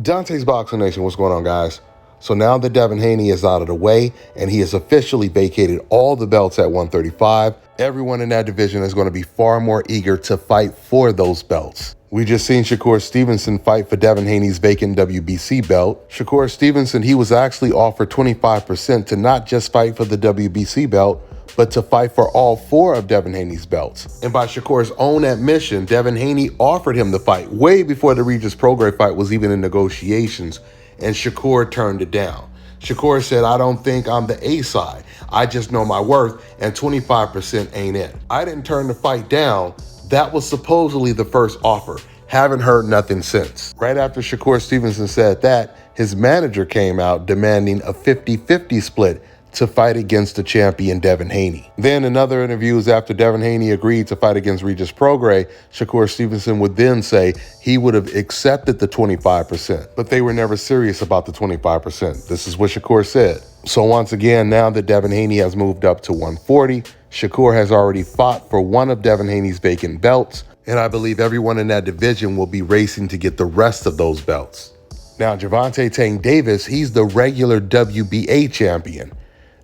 Dante's Boxing Nation, what's going on, guys? So now that Devin Haney is out of the way and he has officially vacated all the belts at 135, everyone in that division is going to be far more eager to fight for those belts. We just seen Shakur Stevenson fight for Devin Haney's vacant WBC belt. Shakur Stevenson, he was actually offered 25% to not just fight for the WBC belt, but to fight for all 4 of Devin Haney's belts. And by Shakur's own admission, Devin Haney offered him the fight way before the Regis Prograis fight was even in negotiations, and Shakur turned it down. Shakur said, "I don't think I'm the A side. I just know my worth, and 25% ain't it." I didn't turn the fight down. That was supposedly the first offer. Haven't heard nothing since. Right after Shakur Stevenson said that, his manager came out demanding a 50-50 split to fight against the champion Devin Haney. Then in other interviews after Devin Haney agreed to fight against Regis Prograis, Shakur Stevenson would then say he would have accepted the 25%, but they were never serious about the 25%. This is what Shakur said. So once again, now that Devin Haney has moved up to 140, Shakur has already fought for one of Devin Haney's vacant belts, and I believe everyone in that division will be racing to get the rest of those belts. Now, Gervonta Davis, he's the regular WBA champion.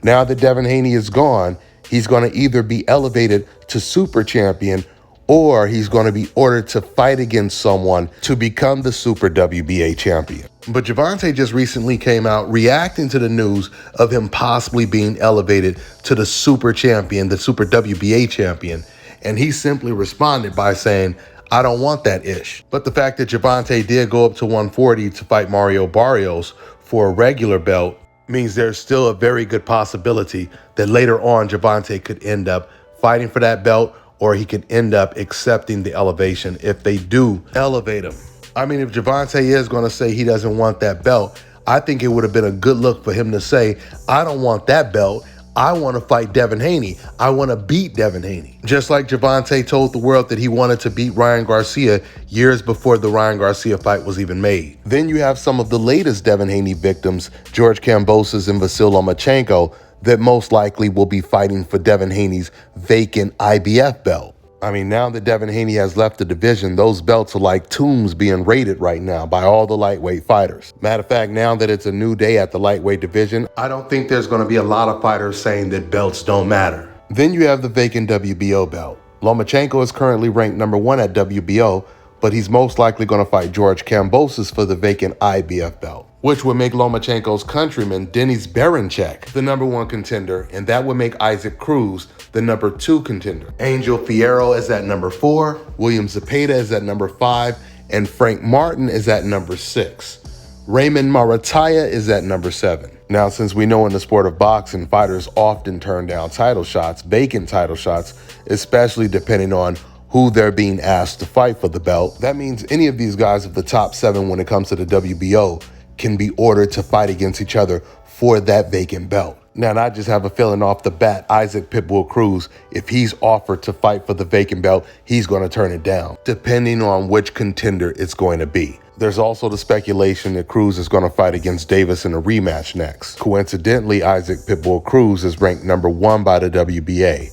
Now that Devin Haney is gone, he's going to either be elevated to super champion or he's going to be ordered to fight against someone to become the super WBA champion. But Gervonta just recently came out reacting to the news of him possibly being elevated to the super champion, the super WBA champion. And he simply responded by saying, "I don't want that ish." But the fact that Gervonta did go up to 140 to fight Mario Barrios for a regular belt means there's still a very good possibility that later on Gervonta could end up fighting for that belt, or he could end up accepting the elevation if they do elevate him. I mean, if Gervonta is going to say he doesn't want that belt, I think it would have been a good look for him to say, "I don't want that belt. I want to fight Devin Haney. I want to beat Devin Haney." Just like Gervonta told the world that he wanted to beat Ryan Garcia years before the Ryan Garcia fight was even made. Then you have some of the latest Devin Haney victims, George Kambosos and Vasyl Lomachenko, that most likely will be fighting for Devin Haney's vacant IBF belt. I mean, now that Devin Haney has left the division, those belts are like tombs being raided right now by all the lightweight fighters. Matter of fact, now that it's a new day at the lightweight division, I don't think there's going to be a lot of fighters saying that belts don't matter. Then you have the vacant WBO belt. Lomachenko is currently ranked number 1 at WBO, but he's most likely going to fight George Kambosos for the vacant IBF belt, which would make Lomachenko's countryman Denis Berinchyk the number 1 contender, and that would make Isaac Cruz the number 2 contender. Angel Fierro is at number 4, William Zepeda is at number 5, and Frank Martin is at number 6. Raymond Marataya is at number 7. Now, since we know in the sport of boxing, fighters often turn down title shots, vacant title shots, especially depending on who they're being asked to fight for the belt. That means any of these guys of the top 7 when it comes to the WBO can be ordered to fight against each other for that vacant belt. Now, and I just have a feeling off the bat, Isaac Pitbull Cruz, if he's offered to fight for the vacant belt, he's going to turn it down, depending on which contender it's going to be. There's also the speculation that Cruz is going to fight against Davis in a rematch next. Coincidentally, Isaac Pitbull Cruz is ranked number 1 by the WBA,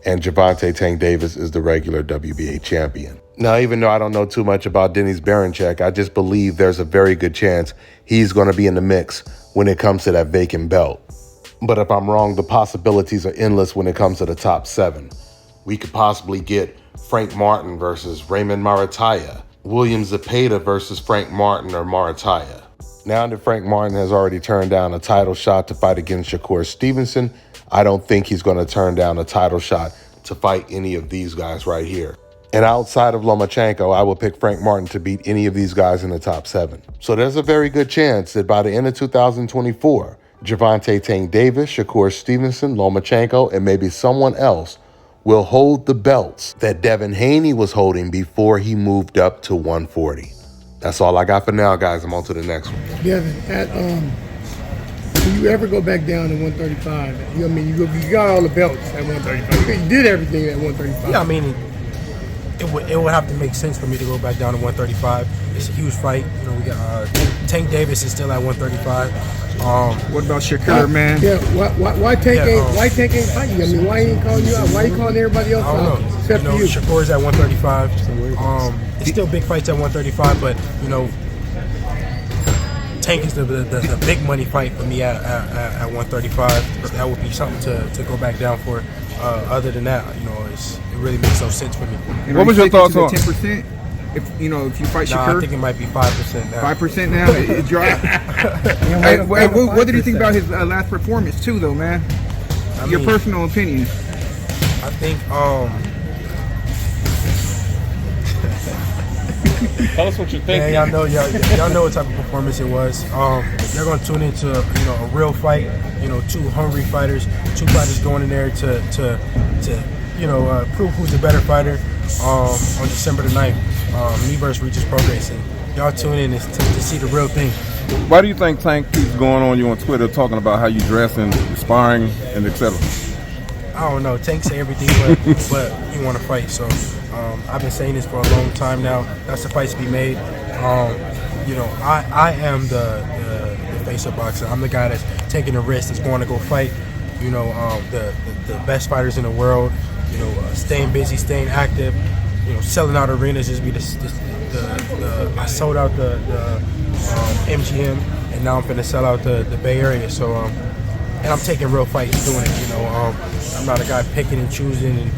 and Gervonta Tank Davis is the regular WBA champion. Now, even though I don't know too much about Denis Berinchyk, I just believe there's a very good chance he's going to be in the mix when it comes to that vacant belt. But if I'm wrong, the possibilities are endless when it comes to the top 7. We could possibly get Frank Martin versus Raymond Marataya, William Zepeda versus Frank Martin or Marataya. Now that Frank Martin has already turned down a title shot to fight against Shakur Stevenson, I don't think he's going to turn down a title shot to fight any of these guys right here. And outside of Lomachenko, I will pick Frank Martin to beat any of these guys in the top 7. So there's a very good chance that by the end of 2024, Gervonta Tank Davis, Shakur Stevenson, Lomachenko, and maybe someone else will hold the belts that Devin Haney was holding before he moved up to 140. That's all I got for now, guys. I'm on to the next one. Devin, will you ever go back down to 135? You know what I mean? You got all the belts at 135. You did everything at 135. Yeah, I mean, it would have to make sense for me to go back down to 135. It's a huge fight. You know, we got Tank Davis is still at 135. What about Shakur, man? Yeah, why Tank ain't fighting? I mean, why he ain't calling you out? Why he calling everybody else out except for you? Shakur's at 135. It's still big fights at 135, but you know, Tank is the big money fight for me at 135. So that would be something to go back down for. Other than that, it really makes no sense for me. What was your thoughts on 10%? If you fight Shakur, I think it might be 5% now. 5% now. It dropped. Hey, what did you think about his last performance too, though, man? Your personal opinion. I think Tell us what you're thinking. y'all know what type of performance it was. You're gonna tune into a real fight. Two hungry fighters, two fighters going in there to prove who's the better fighter. On December the 9th, me versus Regis Prograis, and y'all tune in to see the real thing. Why do you think Tank keeps going on you on Twitter talking about how you dress and sparring and etc.? I don't know. Tank say everything, but he want to fight. So I've been saying this for a long time now. That's the fight to be made. I am the face of boxing. I'm the guy that's taking the risk, that's going to go fight. The best fighters in the world. Staying busy, staying active. Selling out arenas. I sold out the MGM, and now I'm finna sell out the Bay Area. So and I'm taking real fights doing it. I'm not a guy picking and choosing and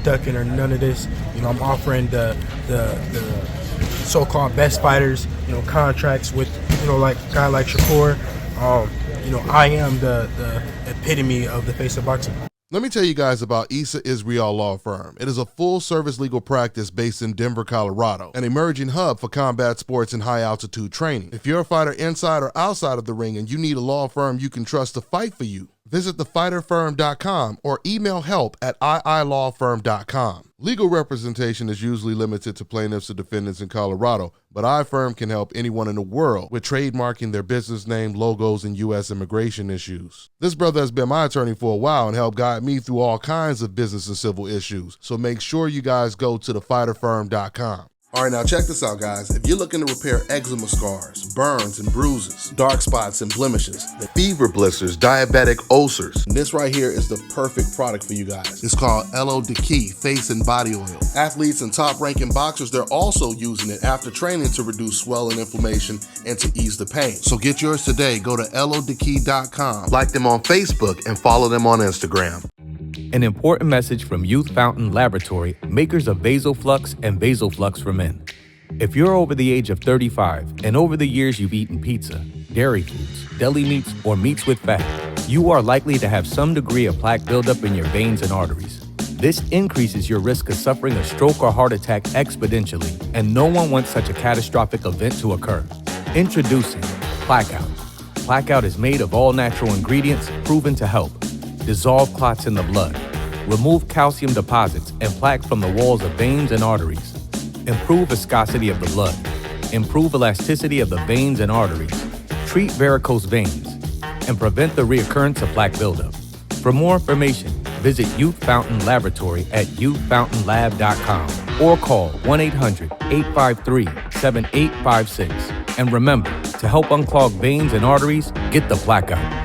ducking or none of this. I'm offering the so-called best fighters contracts with like a guy like Shakur. I am the epitome of the face of boxing. Let me tell you guys about Issa Israel Law Firm. It is a full-service legal practice based in Denver, Colorado, an emerging hub for combat sports and high-altitude training. If you're a fighter inside or outside of the ring and you need a law firm you can trust to fight for you, visit thefighterfirm.com or email help@iilawfirm.com. Legal representation is usually limited to plaintiffs or defendants in Colorado, but iFirm can help anyone in the world with trademarking their business name, logos, and U.S. immigration issues. This brother has been my attorney for a while and helped guide me through all kinds of business and civil issues, so make sure you guys go to thefighterfirm.com. All right, now check this out, guys. If you're looking to repair eczema scars, burns and bruises, dark spots and blemishes, the fever blisters, diabetic ulcers, this right here is the perfect product for you guys. It's called LO Key Face and Body Oil. Athletes and top-ranking boxers, they're also using it after training to reduce swelling, inflammation, and to ease the pain. So get yours today. Go to LODkey.com, like them on Facebook, and follow them on Instagram. An important message from Youth Fountain Laboratory, makers of VasoFlux and VasoFlux for Men. If you're over the age of 35 and over the years you've eaten pizza, dairy foods, deli meats, or meats with fat, you are likely to have some degree of plaque buildup in your veins and arteries. This increases your risk of suffering a stroke or heart attack exponentially, and no one wants such a catastrophic event to occur. Introducing Blackout. Blackout is made of all natural ingredients proven to help dissolve clots in the blood, remove calcium deposits and plaque from the walls of veins and arteries, improve viscosity of the blood, improve elasticity of the veins and arteries, treat varicose veins, and prevent the reoccurrence of plaque buildup. For more information, visit Youth Fountain Laboratory at youthfountainlab.com or call 1-800-853-7856. And remember, to help unclog veins and arteries, get the Blackout.